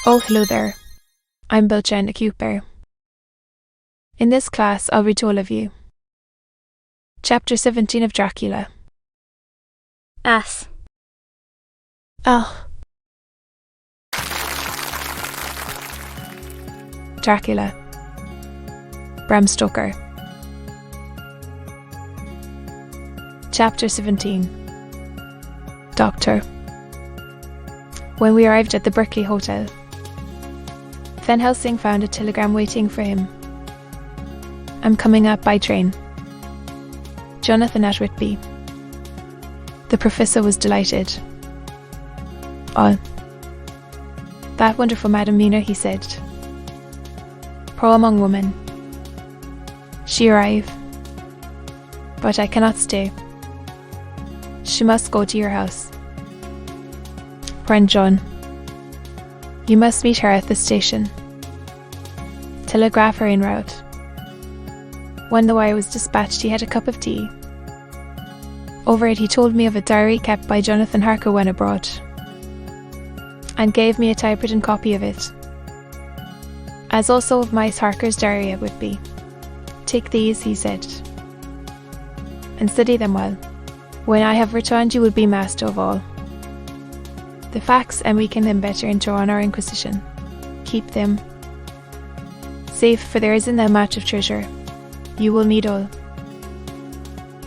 Oh, hello there. I'm Bilchen Cooper. In this class, I'll read to all of you. Chapter 17 of Dracula. S. Oh. Dracula. Bram Stoker. Chapter 17. Doctor. When we arrived at the Berkeley Hotel, Van Helsing found a telegram waiting for him. I'm coming up by train. Jonathan at Whitby. The professor was delighted. Oh, that wonderful Madam Mina, he said. Poor among women. She arrive, but I cannot stay. She must go to your house. Friend John, you must meet her at the station. Telegraph her en route. When the wire was dispatched, he had a cup of tea. Over it he told me of a diary kept by Jonathan Harker when abroad, and gave me a typewritten copy of it, as also of Miss Harker's diary at Whitby. Take these, he said, and study them well. When I have returned, you will be master of all the facts, and we can then better enter on our inquisition. Keep them safe, for there is in them much of treasure. You will need all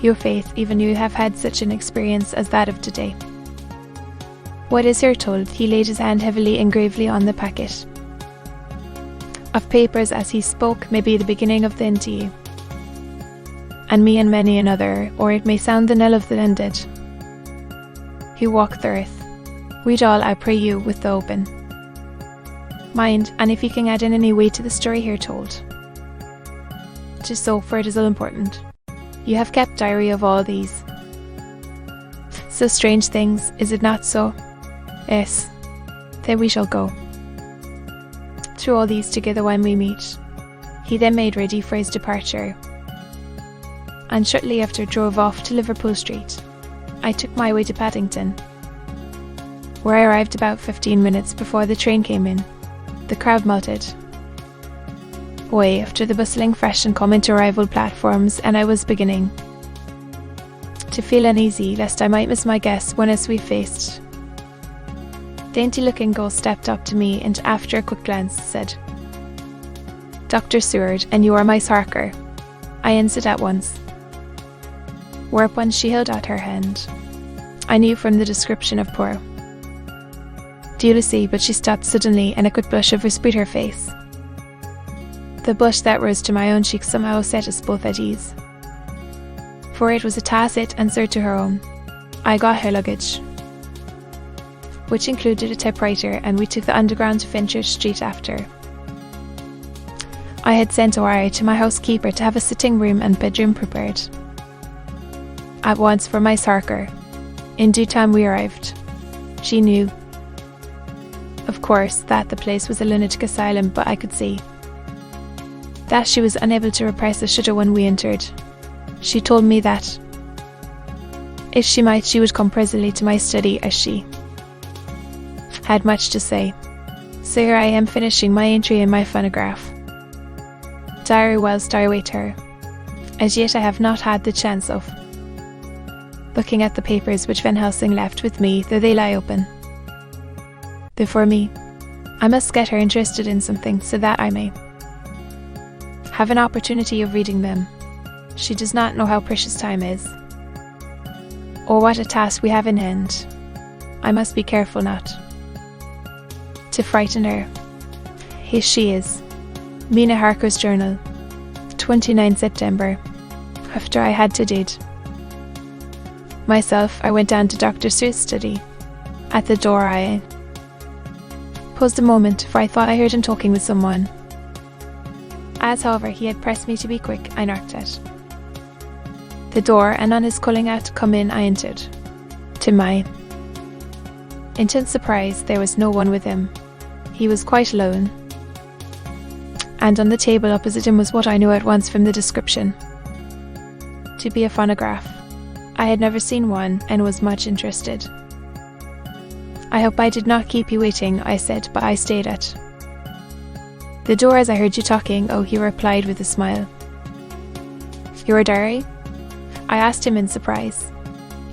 your faith, even you have had such an experience as that of today. What is here told? He laid his hand heavily and gravely on the packet of papers as he spoke, may be the beginning of the end to you, and me and many another, or it may sound the knell of the ended who walk the earth. Read all, I pray you, with the open mind, and if you can add in any way to the story here told, just so, for it is all important. You have kept diary of all these so strange things, is it not so? Yes, then we shall go through all these together when we meet. He then made ready for his departure, and shortly after drove off to Liverpool Street. I took my way to Paddington, where I arrived about 15 minutes before the train came in. The crowd melted away after the bustling fresh and common to arrival platforms, and I was beginning to feel uneasy lest I might miss my guess when, as we faced, dainty-looking girl stepped up to me and, after a quick glance, said, Dr. Seward, and you are Miss Harker. I answered at once, whereupon she held out her hand. I knew from the description of poor Lucy, but she stopped suddenly, and a quick blush overspread her face. The blush that rose to my own cheek somehow set us both at ease, for it was a tacit answer to her own. I got her luggage, which included a typewriter, and we took the Underground to Fenchurch Street after. I had sent a wire to my housekeeper to have a sitting room and bedroom prepared at once for Miss Harker. In due time we arrived. She knew, of course, that the place was a lunatic asylum, but I could see that she was unable to repress a shudder when we entered. She told me that, if she might, she would come presently to my study, as she had much to say. So here I am finishing my entry in my phonograph diary whilst I await her. As yet I have not had the chance of looking at the papers which Van Helsing left with me, though they lie open before me. I must get her interested in something, so that I may have an opportunity of reading them. She does not know how precious time is, or what a task we have in hand. I must be careful not to frighten her. Here she is. Mina Harker's journal, 29 September. After I had to did myself, I went down to Dr. Seward's study. At the door I paused a moment, for I thought I heard him talking with someone. As, however, he had pressed me to be quick, I knocked at the door, and on his calling out to come in, I entered. To my intense surprise, there was no one with him. He was quite alone, and on the table opposite him was what I knew at once from the description to be a phonograph. I had never seen one, and was much interested. I hope I did not keep you waiting, I said, but I stayed at the door as I heard you talking. Oh, he replied with a smile. Your diary? I asked him in surprise.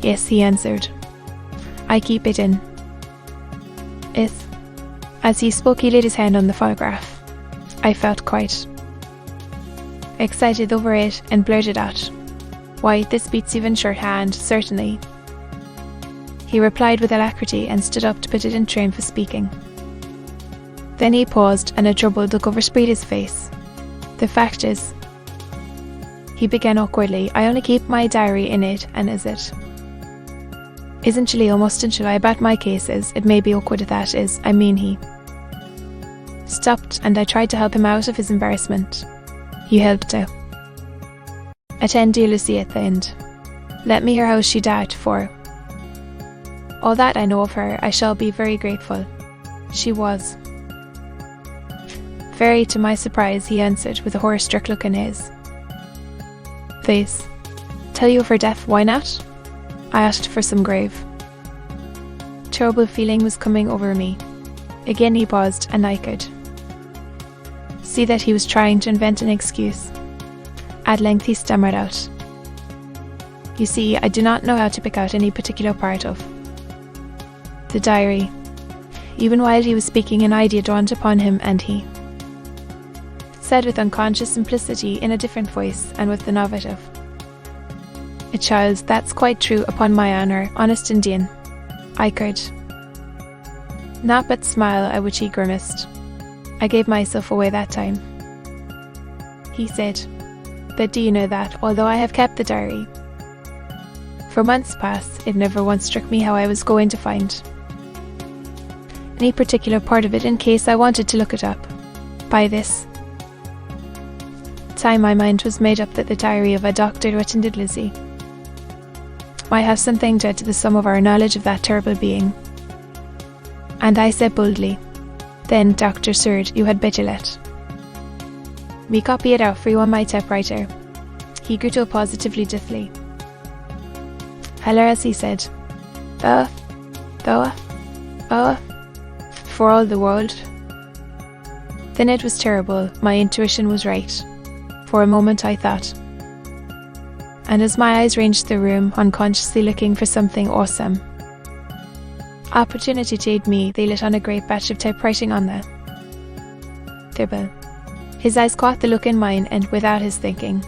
Yes, he answered. I keep it in. As he spoke, he laid his hand on the photograph. I felt quite excited over it and blurted out, Why, this beats even shorthand, certainly. He replied with alacrity and stood up to put it in train for speaking. Then he paused and a troubled look overspread his face. The fact is, he began awkwardly, I only keep my diary in it, and isn't Leo, mustn't I about my cases? It may be awkward at that is, I mean he stopped and I tried to help him out of his embarrassment. You helped to attend dear Lucy at the end. Let me hear how she died, for all that I know of her, I shall be very grateful. She was very to my surprise, he answered with a horror-struck look in his face. Tell you of her death, why not? I asked for some grave. Terrible feeling was coming over me. Again he paused, and I could see that he was trying to invent an excuse. At length he stammered out, You see, I do not know how to pick out any particular part of the diary. Even while he was speaking, an idea dawned upon him, and he said with unconscious simplicity in a different voice and with the novative, A child, that's quite true, upon my honour, honest Indian. I could not but smile, at which he grimaced. I gave myself away that time. He said, But do you know that, although I have kept the diary for months past, it never once struck me how I was going to find any particular part of it in case I wanted to look it up. By this time my mind was made up that the diary of a doctor who attended Lizzie might have something to add to the sum of our knowledge of that terrible being. And I said boldly, Then, Dr. Surd, you had better let me copy it out for you on my typewriter. He grew to a positively deathly hello as he said, for all the world. Then it was terrible, my intuition was right. For a moment I thought, and as my eyes ranged the room, unconsciously looking for something awesome, opportunity to aid me, they lit on a great batch of typewriting on the table. His eyes caught the look in mine, and without his thinking,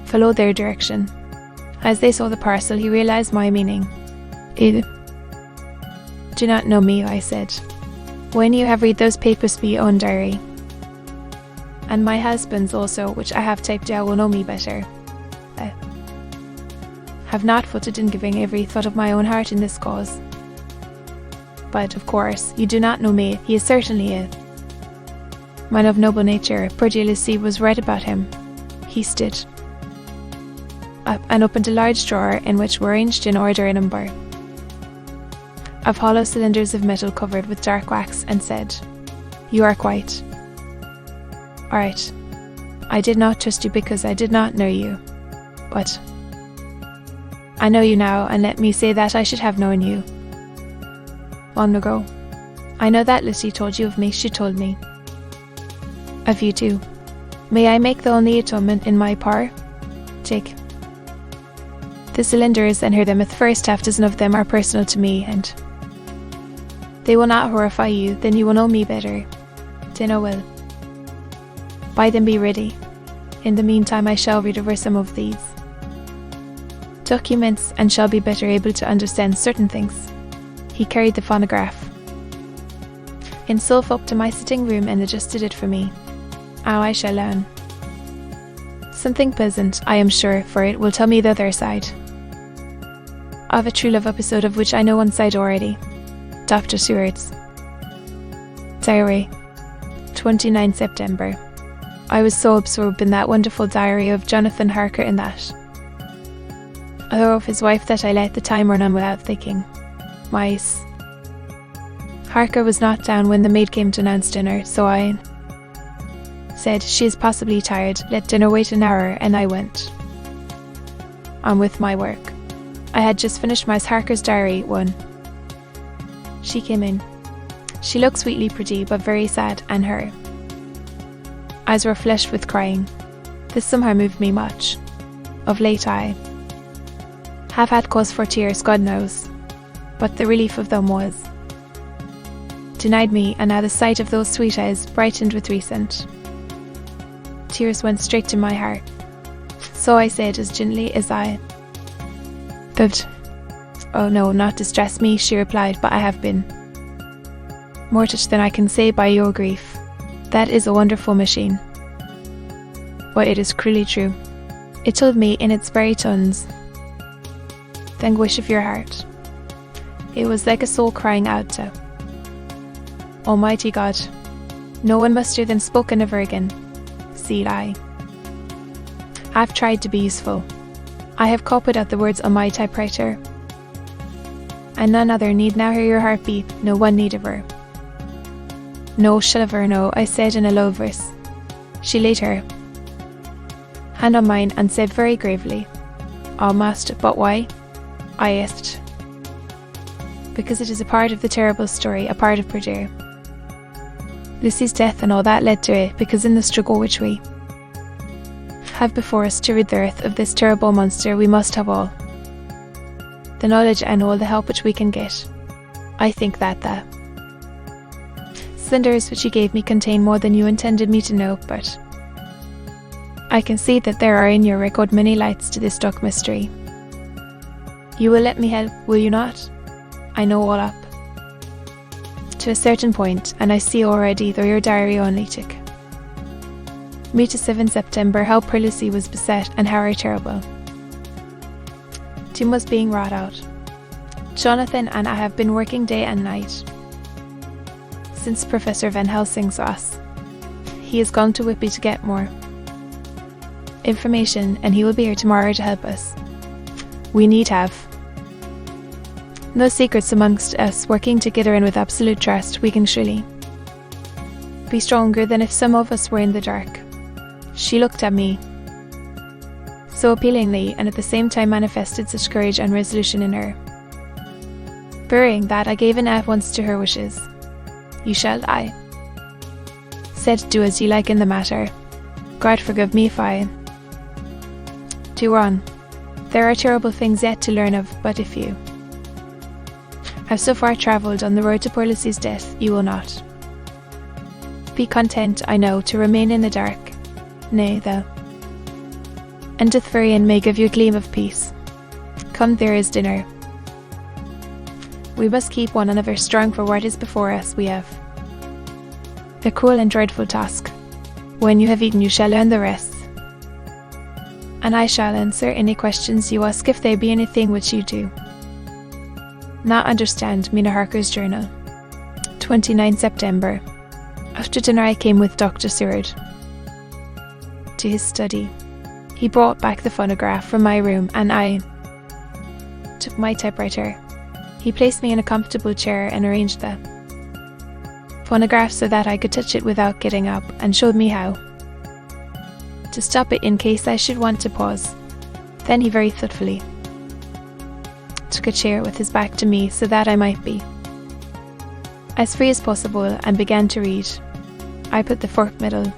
followed their direction. As they saw the parcel, he realized my meaning. You do not know me, I said. When you have read those papers for your own diary, and my husband's also, which I have typed down, will know me better. I have not footed in giving every thought of my own heart in this cause. But, of course, you do not know me. He is certainly a man of noble nature. Poor dear Lucy was right about him. He stood up and opened a large drawer in which were arranged in order a number of hollow cylinders of metal covered with dark wax, and said, You are quite all right. I did not trust you because I did not know you, but I know you now, and let me say that I should have known you long ago. I know that Lucy told you of me. She told me of you too. May I make the only atonement in my power? Take the cylinders and hear them. The first half dozen of them are personal to me, and they will not horrify you. Then you will know me better. Then I will buy them, be ready. In the meantime, I shall read over some of these documents and shall be better able to understand certain things. He carried the phonograph himself up to my sitting room and adjusted it for me. How I shall learn something pleasant, I am sure, for it will tell me the other side of a true love episode of which I know one side already. Dr. Seward's diary, 29 September. I was so absorbed in that wonderful diary of Jonathan Harker and that other of his wife that I let the time run on without thinking. Harker was not down when the maid came to announce dinner, so I said, She is possibly tired, let dinner wait an hour, and I went on with my work. I had just finished Miss Harker's diary, one She came in. She looked sweetly pretty, but very sad, and her eyes were flushed with crying. This somehow moved me much. Of late I have had cause for tears, God knows, but the relief of them was denied me, and now the sight of those sweet eyes brightened with recent tears went straight to my heart. So I said as gently as I could, "Oh no, not distress me," she replied, "but I have been more touched than I can say by your grief. That is a wonderful machine." But it is cruelly true. It told me in its very tones the anguish of your heart. It was like a soul crying out to Almighty God. No one muster then spoken never again. See, I have tried to be useful. I have copied out the words on my typewriter, and none other need now hear your heartbeat. No one need ever. No, shall ever know, I said in a low voice. She laid her hand on mine and said very gravely, "Almost, but why?" I asked. "Because it is a part of the terrible story, a part of Perdue. Lucy's death and all that led to it, because in the struggle which we have before us to rid the earth of this terrible monster, we must have all the knowledge and all the help which we can get. I think that the cylinders which you gave me contain more than you intended me to know, but I can see that there are in your record many lights to this dark mystery. You will let me help, will you not? I know all up to a certain point, and I see already, though your diary only took me to 7 September, how poor Lucy was beset and how her terrible tomb was being wrought out. Jonathan and I have been working day and night since Professor Van Helsing saw us. He has gone to Whitby to get more information, and he will be here tomorrow to help us. We need have no secrets amongst us, working together and with absolute trust. We can surely be stronger than if some of us were in the dark. She looked at me so appealingly, and at the same time manifested such courage and resolution in her bearing that I gave in at once to her wishes. You shall, I said, do as you like in the matter. God forgive me if I do wrong. There are terrible things yet to learn of, but if you have so far travelled on the road to poor Lucy's death, you will not be content, I know, to remain in the dark. Nay, the endeth therein may give you a gleam of peace. Come, there is dinner. We must keep one another strong for what is before us. We have a cruel and dreadful task. When you have eaten, you shall learn the rest, and I shall answer any questions you ask if there be anything which you do not understand. Mina Harker's Journal, 29 September. After dinner I came with Dr. Seward to his study. He brought back the phonograph from my room, and I took my typewriter. He placed me in a comfortable chair and arranged the phonograph so that I could touch it without getting up, and showed me how to stop it in case I should want to pause. Then he very thoughtfully took a chair with his back to me so that I might be as free as possible, and began to read. I put the fork middle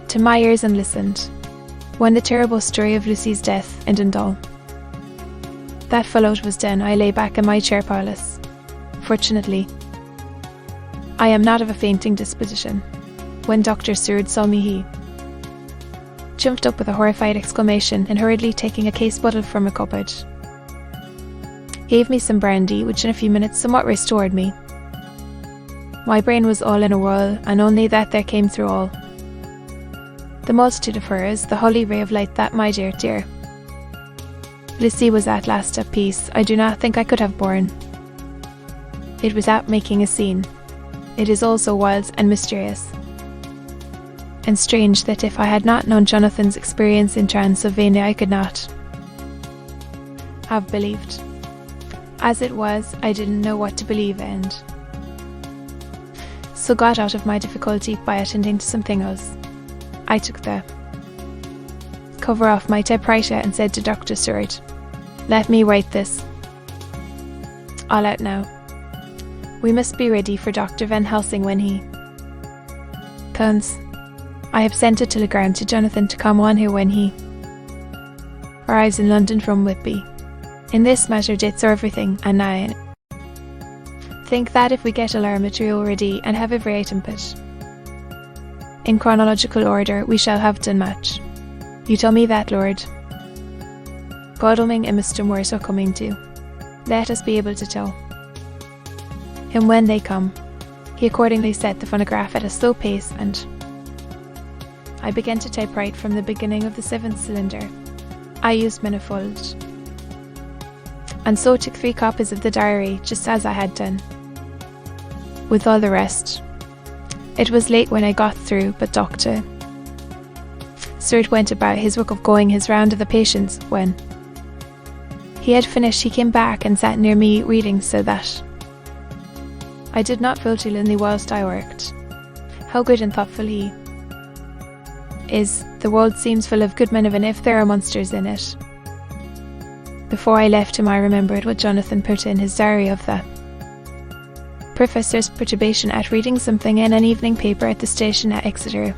to my ears and listened. When the terrible story of Lucy's death and all that followed was done, I lay back in my chair powerless. Fortunately, I am not of a fainting disposition. When Dr. Seward saw me, he jumped up with a horrified exclamation, and hurriedly taking a case bottle from a cupboard, gave me some brandy, which in a few minutes somewhat restored me. My brain was all in a whirl, and only that there came through all the multitude of horrors the holy ray of light that, my dear, dear Lucy was at last at peace. I do not think I could have borne it without making a scene. It is all so wild and mysterious and strange that if I had not known Jonathan's experience in Transylvania, I could not have believed. As it was, I didn't know what to believe, and so got out of my difficulty by attending to something else. I took the cover off my typewriter and said to Dr. Seward, "Let me write this all out now." We must be ready for Dr. Van Helsing when he comes. I have sent a telegram to Jonathan to come on here when he arrives in London from Whitby. In this matter, dates are everything, and I think that if we get all our material ready and have every item put in chronological order, we shall have done much. You tell me that, Lord Godalming and Mr. Morris are coming too. Let us be able to tell him when they come. He accordingly set the phonograph at a slow pace, and I began to type right from the beginning of the 7th cylinder. I used manifold, and so took 3 copies of the diary, just as I had done with all the rest. It was late when I got through, but Dr. Stewart went about his work of going his round of the patients. When he had finished, he came back and sat near me reading, so that I did not feel too lonely whilst I worked. How good and thoughtful he is. The world seems full of good men, even if there are monsters in it. Before I left him, I remembered what Jonathan put in his diary of the professor's perturbation at reading something in an evening paper at the station at Exeter.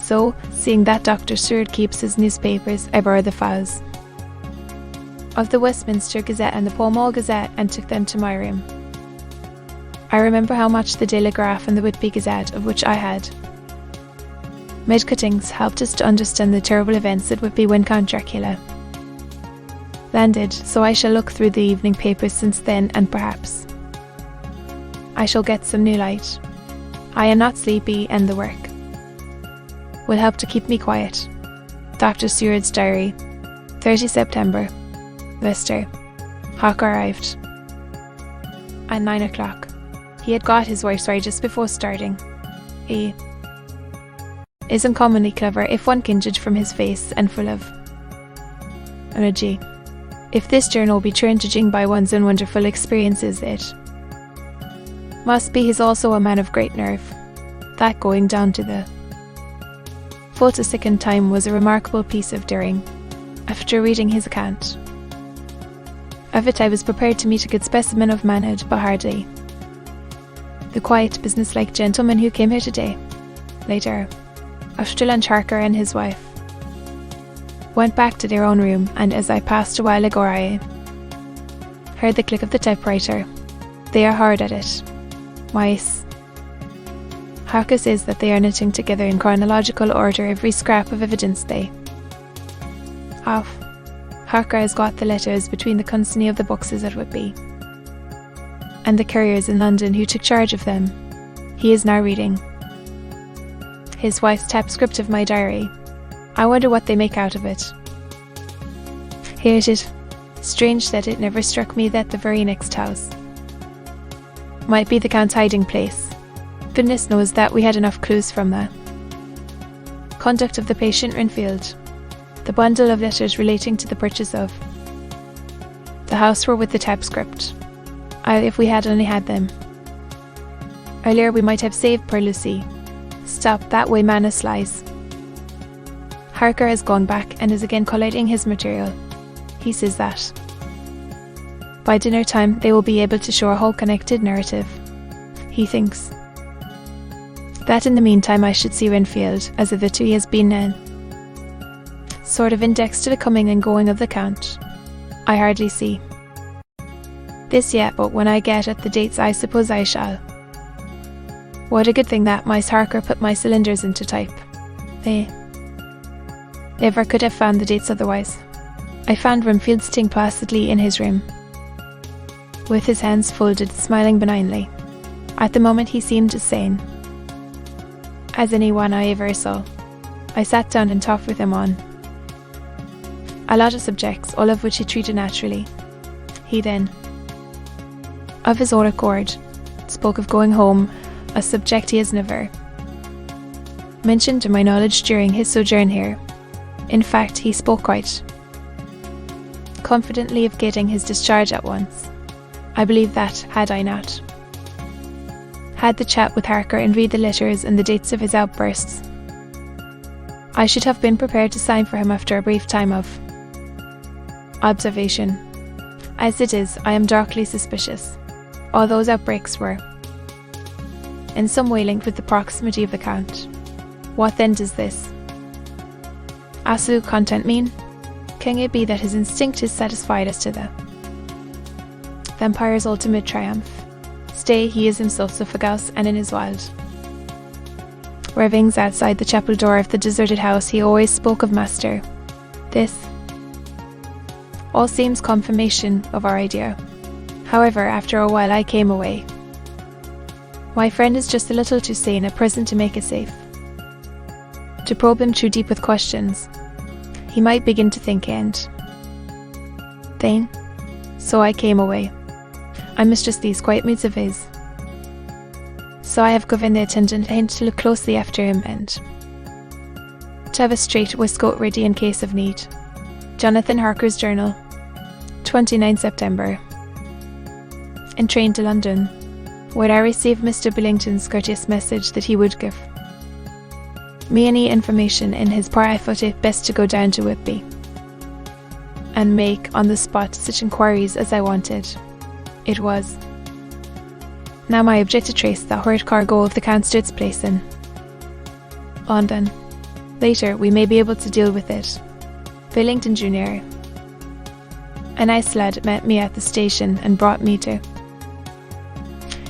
So, seeing that Dr. Stewart keeps his newspapers, I borrowed the files of the Westminster Gazette and the Pall Mall Gazette and took them to my room. I remember how much the Daily Graph and the Whitby Gazette, of which I had made cuttings, helped us to understand the terrible events at Whitby when Count Dracula landed, so I shall look through the evening papers since then, and perhaps I shall get some new light. I am not sleepy, and the work will help to keep me quiet. Dr. Stewart's diary, 30 September. Vester. Hawk arrived at 9 o'clock. He had got his wife's right just before starting. He is uncommonly clever, if one can judge from his face, and full of energy. If this journal be true, and judging by one's own wonderful experiences, it must be. He's also a man of great nerve. That going down to the vault a second time was a remarkable piece of daring. After reading his account of it, I was prepared to meet a good specimen of manhood, but hardly the quiet, businesslike gentleman who came here today. Later, after lunch, Harker and his wife went back to their own room, and as I passed a while ago, I heard the click of the typewriter. They are hard at it. Harker says that they are knitting together in chronological order every scrap of evidence they have. Harker has got the letters between the company of the boxes at Whitby and the couriers in London who took charge of them. He is now reading his wife's typescript of my diary. I wonder what they make out of it. Here it is. Strange that it never struck me that the very next house might be the Count's hiding place. Goodness knows that we had enough clues from the conduct of the patient Renfield. The bundle of letters relating to the purchase of the house were with the typescript. If we had only had them earlier, we might have saved poor Lucy. Stop, that way Manus lies. Harker has gone back and is again collating his material. He says that by dinner time they will be able to show a whole connected narrative. He thinks that in the meantime I should see Renfield, as of the two he has been in sort of index to the coming and going of the Count. I hardly see this yet, but when I get at the dates I suppose I shall. What a good thing that Miss Harker put my cylinders into type. They never could have found the dates otherwise. I found Renfield sitting placidly in his room, with his hands folded, smiling benignly. At the moment he seemed as sane as anyone I ever saw. I sat down and talked with him on a lot of subjects, all of which he treated naturally. He then, of his own accord, spoke of going home, a subject he has never mentioned to my knowledge during his sojourn here. In fact, he spoke quite confidently of getting his discharge at once. I believe that, had I not had the chat with Harker and read the letters and the dates of his outbursts, I should have been prepared to sign for him after a brief time of observation. As it is, I am darkly suspicious. all those outbreaks were in some way linked with the proximity of the Count. What then does this absolute content mean? Can it be that his instinct is satisfied as to the vampire's ultimate triumph? Stay, he is himself so fugace and in his wild ravings outside the chapel door of the deserted house. He always spoke of Master. This all seems confirmation of our idea. However, after a while I came away. My friend is just a little too sane at present to make it safe to probe him too deep with questions. He might begin to think and then, so I came away. I miss just these quiet moods of his. So I have given the attendant a hint to look closely after him and to have a straight waistcoat ready in case of need. Jonathan Harker's Journal, 29 September. In train to London, where I received Mr. Billington's courteous message that he would give me any information in his part. I thought it best to go down to Whitby and make on the spot such inquiries as I wanted. It was now my object to trace the horrid cargo of the Count to its place in London. Later we may be able to deal with it. Billington Jr. A nice lad met me at the station and brought me to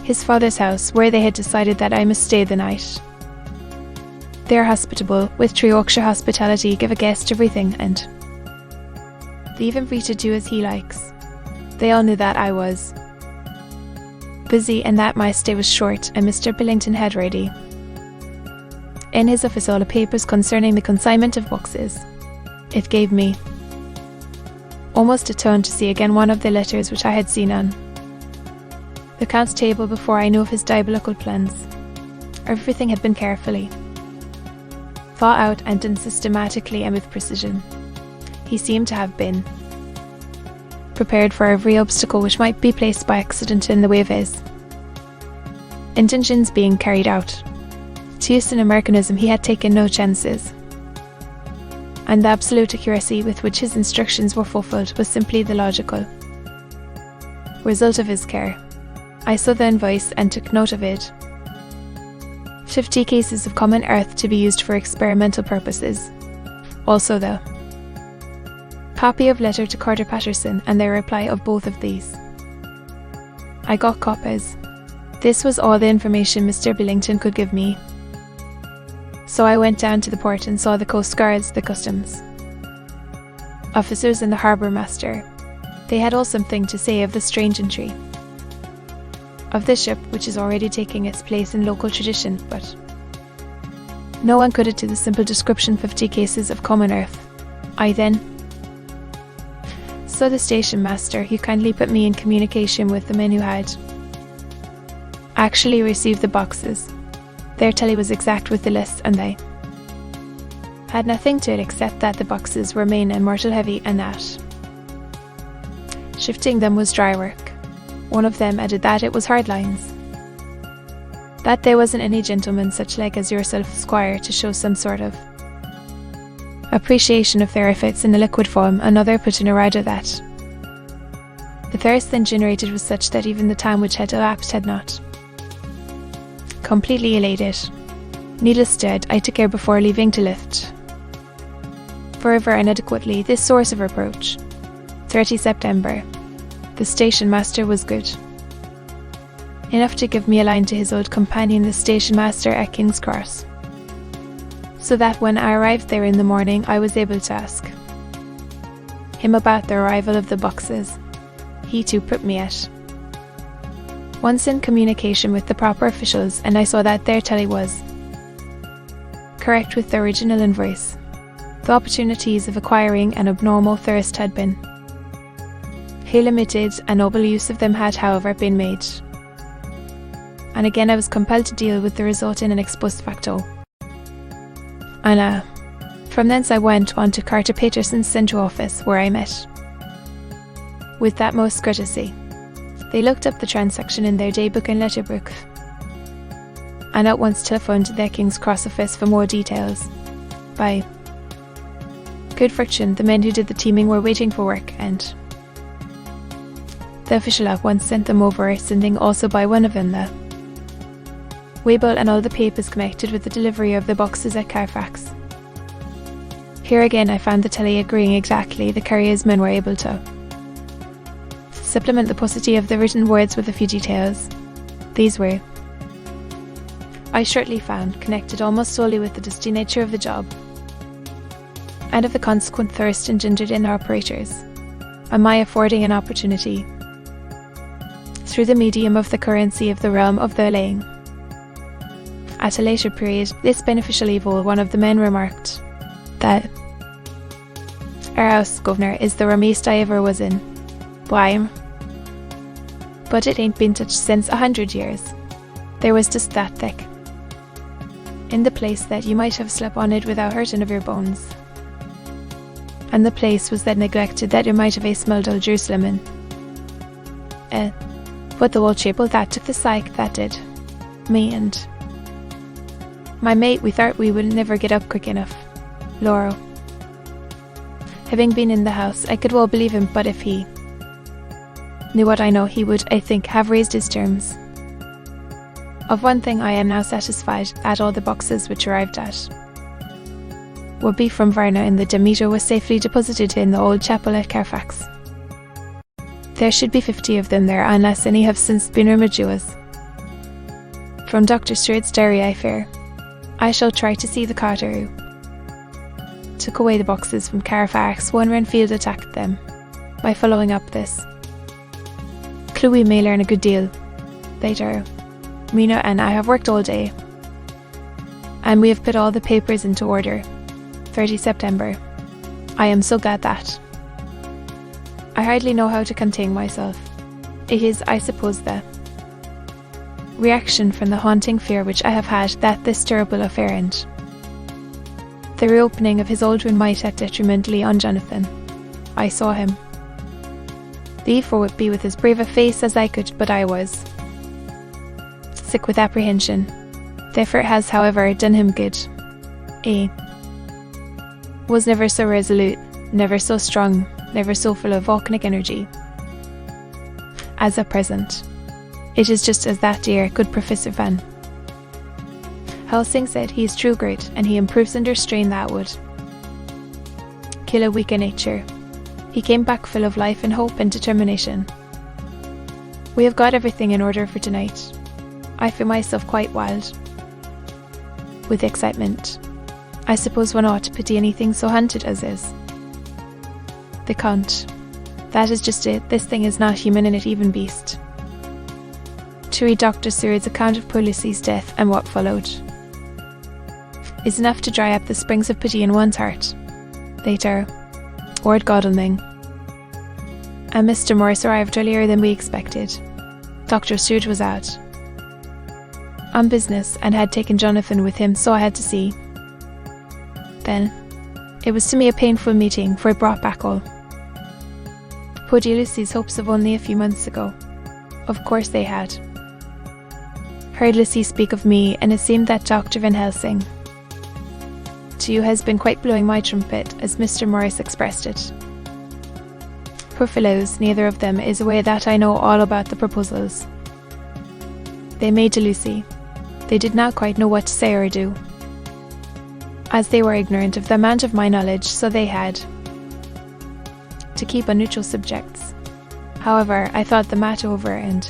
his father's house, where they had decided that I must stay the night. They are hospitable, with true Yorkshire hospitality, give a guest everything and leave him free to do as he likes. They all knew that I was busy and that my stay was short, and Mr. Billington had ready in his office all the papers concerning the consignment of boxes. It gave me almost a tone to see again one of the letters which I had seen on the Count's table before I knew of his diabolical plans. Everything had been carefully thought out and done systematically and with precision. He seemed to have been prepared for every obstacle which might be placed by accident in the way of his intentions being carried out. To use an Americanism, he had taken no chances, and the absolute accuracy with which his instructions were fulfilled was simply the logical result of his care. I saw the invoice and took note of it. 50 cases of common earth to be used for experimental purposes. Also the copy of letter to Carter Patterson and their reply of both of these. I got copies. This was all the information Mr. Billington could give me. So I went down to the port and saw the Coast Guards, the customs officers and the harbour master. They had all something to say of the strange entry of the ship, which is already taking its place in local tradition, but no one could add to the simple description 50 cases of common earth. I then saw the station master, who kindly put me in communication with the men who had actually received the boxes. Their tally was exact with the list, and they had nothing to it except that the boxes were main and mortal heavy, and that shifting them was dry work. One of them added that it was hard lines, that there wasn't any gentleman such like as yourself, squire, to show some sort of appreciation of their efforts in a liquid form. Another put in a rider that the thirst then generated was such that even the time which had elapsed had not completely allayed it. Needless to add, I took care before leaving to lift forever and adequately this source of reproach. 30 September. The station master was good enough to give me a line to his old companion, the station master at King's Cross, so that when I arrived there in the morning I was able to ask him about the arrival of the boxes. He too put me at once in communication with the proper officials, and I saw that their tally was correct with the original invoice. The opportunities of acquiring an abnormal thirst had been limited, a noble use of them had, however, been made, and again I was compelled to deal with the result in an ex post facto. And from thence I went on to Carter Paterson's central office, where I met with that most courtesy. They looked up the transaction in their daybook and letterbook, and at once telephoned to their King's Cross office for more details. By good fortune, the men who did the teaming were waiting for work, and The official at once sent them over, sending also by one of them the Weibull and all the papers connected with the delivery of the boxes at Carfax. Here again I found the telly agreeing exactly. The courier's men were able to supplement the paucity of the written words with a few details. These were, I shortly found, connected almost solely with the dusty nature of the job, and of the consequent thirst engendered in our operators, and my affording an opportunity, through the medium of the currency of the realm of the laying. At a later period, this beneficial evil, one of the men remarked that our house, governor, is the warmest I ever was in. Why? But it ain't been touched since 100 years. There was just that thick in the place that you might have slept on it without hurting of your bones. And the place was that neglected that you might have a smelled old Jerusalem in. But the old chapel that took the psych, that did. Me and my mate, we thought we would never get up quick enough. Laurel. Having been in the house, I could well believe him, but if he knew what I know, he would, I think, have raised his terms. Of one thing I am now satisfied, that all the boxes which arrived at would be from Varna, and the Demeter was safely deposited in the old chapel at Carfax. There should be 50 of them there, unless any have since been removed to us. From Dr. Stewart's diary, I fear. I shall try to see the carter who took away the boxes from Carfax when Renfield attacked them. By following up this clue, we may learn a good deal. Later, Mina and I have worked all day, and we have put all the papers into order. 30 September. I am so glad that. I hardly know how to contain myself. It is, I suppose, the reaction from the haunting fear which I have had that this terrible affair and the reopening of his old wound might act detrimentally on Jonathan. I saw him leave for Whitby with as brave a face as I could, but I was sick with apprehension. The effort has, however, done him good. He was never so resolute, never so strong, never so full of volcanic energy as at present. It is just as that dear, good Professor Van Helsing said, he is true great, and he improves under strain that would kill a weaker nature. He came back full of life and hope and determination. We have got everything in order for tonight. I feel myself quite wild with excitement. I suppose one ought to pity anything so hunted as is. The Count. That is just it. This thing is not human, and it even beast. To read Dr. Seward's account of poor Lucy's death and what followed is enough to dry up the springs of pity in one's heart. Later, Lord Godalming and Mr. Morris arrived earlier than we expected. Dr. Seward was out on business and had taken Jonathan with him, so I had to see. Then, it was to me a painful meeting, for it brought back all poor dear Lucy's hopes of only a few months ago. Of course they had heard Lucy speak of me, and it seemed that Dr. Van Helsing too has been quite blowing my trumpet, as Mr. Morris expressed it. Poor fellows, neither of them is aware that I know all about the proposals they made to Lucy. They did not quite know what to say or do, as they were ignorant of the amount of my knowledge, so they had to keep on neutral subjects. However, I thought the matter over and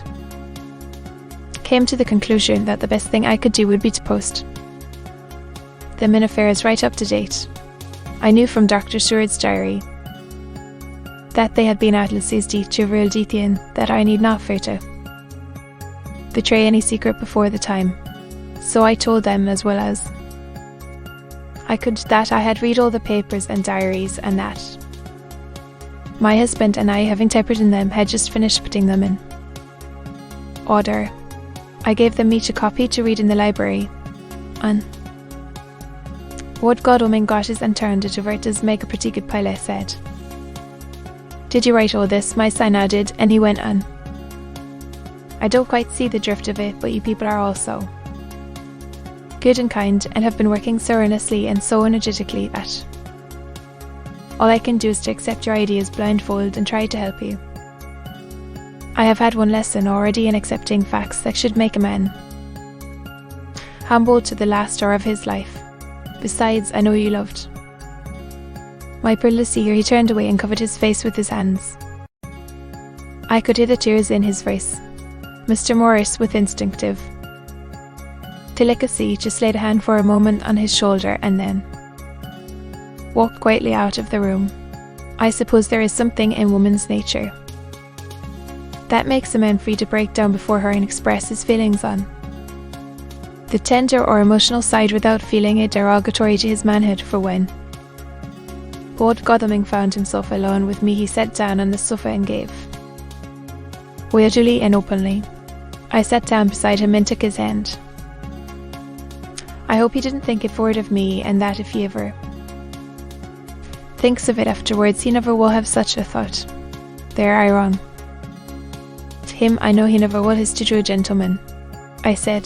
came to the conclusion that the best thing I could do would be to post them in affairs right up to date. I knew from Dr. Seward's diary that they had been at Lucy's deed to real Dethian, that I need not fear to betray any secret before the time. So I told them, as well as I could, that I had read all the papers and diaries, and that my husband and I, having typed in them, had just finished putting them in order. I gave them each a copy to read in the library, and Lord Godalming got his and turned it over. It does make a pretty good pile, I said. Did you write all this? My son nodded, and he went on. I don't quite see the drift of it, but you people are also good and kind, and have been working so earnestly and so energetically that all I can do is to accept your ideas blindfold and try to help you. I have had one lesson already in accepting facts that should make a man humble to the last hour of his life. Besides, I know you loved. My princess here, he turned away and covered his face with his hands. I could hear the tears in his voice. Mr. Morris, with instinctive delicacy, just laid a hand for a moment on his shoulder and then walked quietly out of the room. I suppose there is something in woman's nature that makes a man free to break down before her and express his feelings on the tender or emotional side without feeling it derogatory to his manhood. For when Lord Godalming found himself alone with me, he sat down on the sofa and gave way duly and openly. I sat down beside him and took his hand. I hope he didn't think it forward of me, and that if he ever thinks of it afterwards, he never will have such a thought. There I wrong him. I know he never will. His to a gentleman, I said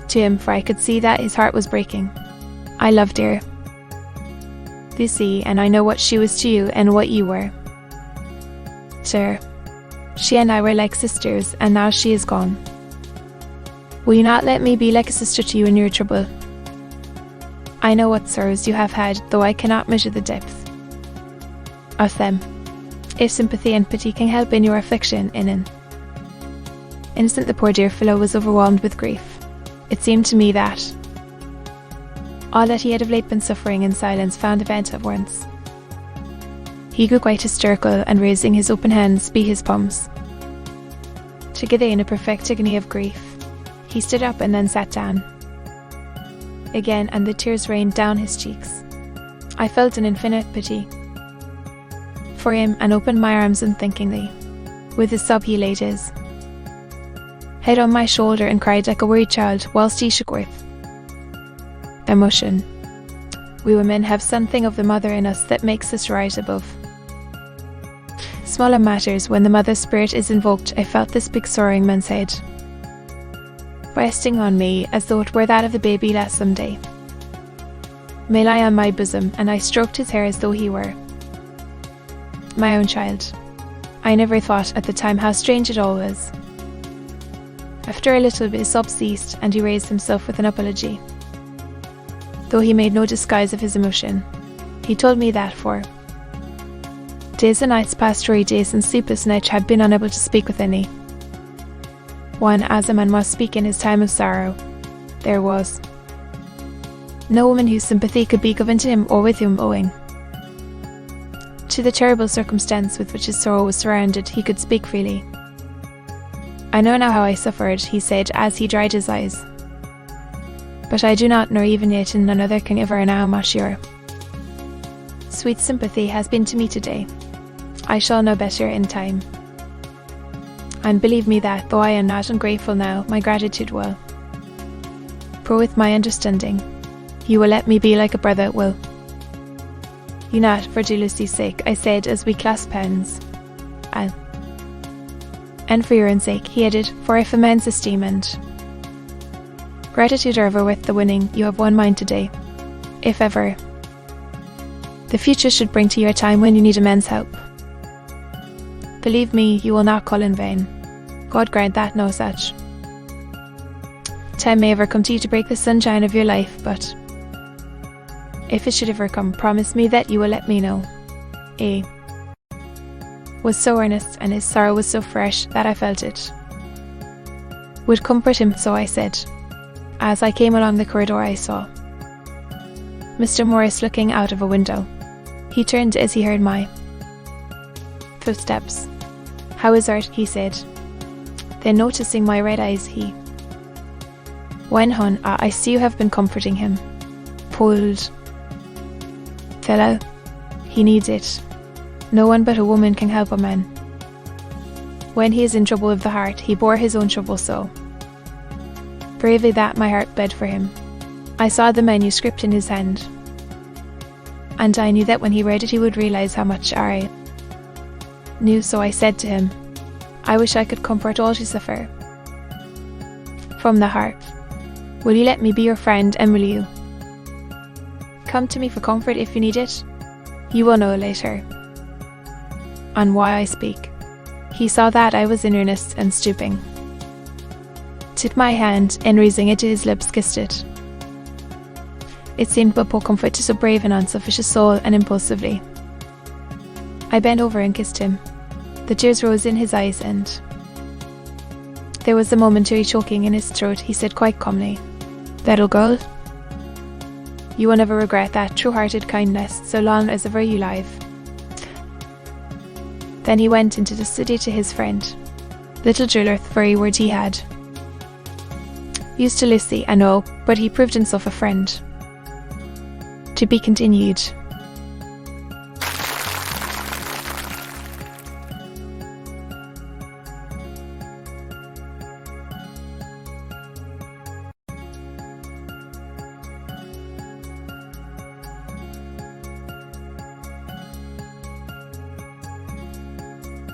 to him, for I could see that his heart was breaking. I loved her, Lucy, and I know what she was to you and what you were to her. She and I were like sisters, and now she is gone. Will you not let me be like a sister to you in your trouble? I know what sorrows you have had, though I cannot measure the depth of them. If sympathy and pity can help in your affliction, in an instant the poor dear fellow was overwhelmed with grief. It seemed to me that all that he had of late been suffering in silence found a vent at once. He grew quite hysterical, and raising his open hands, beat his palms together in a perfect agony of grief. He stood up and then sat down again, and the tears rained down his cheeks. I felt an infinite pity for him, and opened my arms unthinkingly. With a sob he laid his head on my shoulder and cried like a worried child, whilst he shook with emotion. We women have something of the mother in us that makes us rise above smaller matters. When the mother spirit is invoked, I felt this big soaring man's head resting on me, as though it were that of the baby last Sunday may lie on my bosom, and I stroked his hair as though he were my own child. I never thought at the time how strange it all was. After a little bit his sobs ceased, and he raised himself with an apology, though he made no disguise of his emotion. He told me that for days and nights past, weary days and sleepless nights, had been unable to speak with any one as a man must speak in his time of sorrow. There was no woman whose sympathy could be given to him, or with whom, owing to the terrible circumstance with which his sorrow was surrounded, he could speak freely. I know now how I suffered, he said as he dried his eyes, but I do not, nor even yet, and none other can ever know how much your sweet sympathy has been to me today. I shall know better in time, and believe me that, though I am not ungrateful now, my gratitude will grow with my understanding. You will let me be like a brother, will you not, for jealousy's sake? I said as we clasped hands. And for your own sake, he added, for if a man's esteem and gratitude are ever worth the winning, you have won mine today. If ever the future should bring to you a time when you need a man's help, believe me, you will not call in vain. God grant that no such time may ever come to you to break the sunshine of your life, but if it should ever come, promise me that you will let me know. A was so earnest, and his sorrow was so fresh, that I felt it would comfort him, so I said. As I came along the corridor, I saw Mr. Morris looking out of a window. He turned as he heard my footsteps. How is Art? He said. Then noticing my red eyes, he went on. I see you have been comforting him. Pulled fellow, he needs it. No one but a woman can help a man when he is in trouble of the heart. He bore his own trouble so bravely that my heart bled for him. I saw the manuscript in his hand, and I knew that when he read it he would realize how much I knew, so I said to him, I wish I could comfort all who suffer from the heart. Will you let me be your friend, and will you come to me for comfort if you need it? You will know later on why I speak. He saw that I was in earnest and stooping. Took my hand and raising it to his lips kissed it. It seemed but poor comfort to so brave and unselfish a soul, and impulsively I bent over and kissed him. The tears rose in his eyes and there was a momentary choking in his throat. He said quite calmly, "Little girl, you will never regret that true-hearted kindness so long as ever you live." Then he went into the city to his friend, little jeweller, the very word he had. Used to Lucy, I know, but he proved himself a friend. To be continued.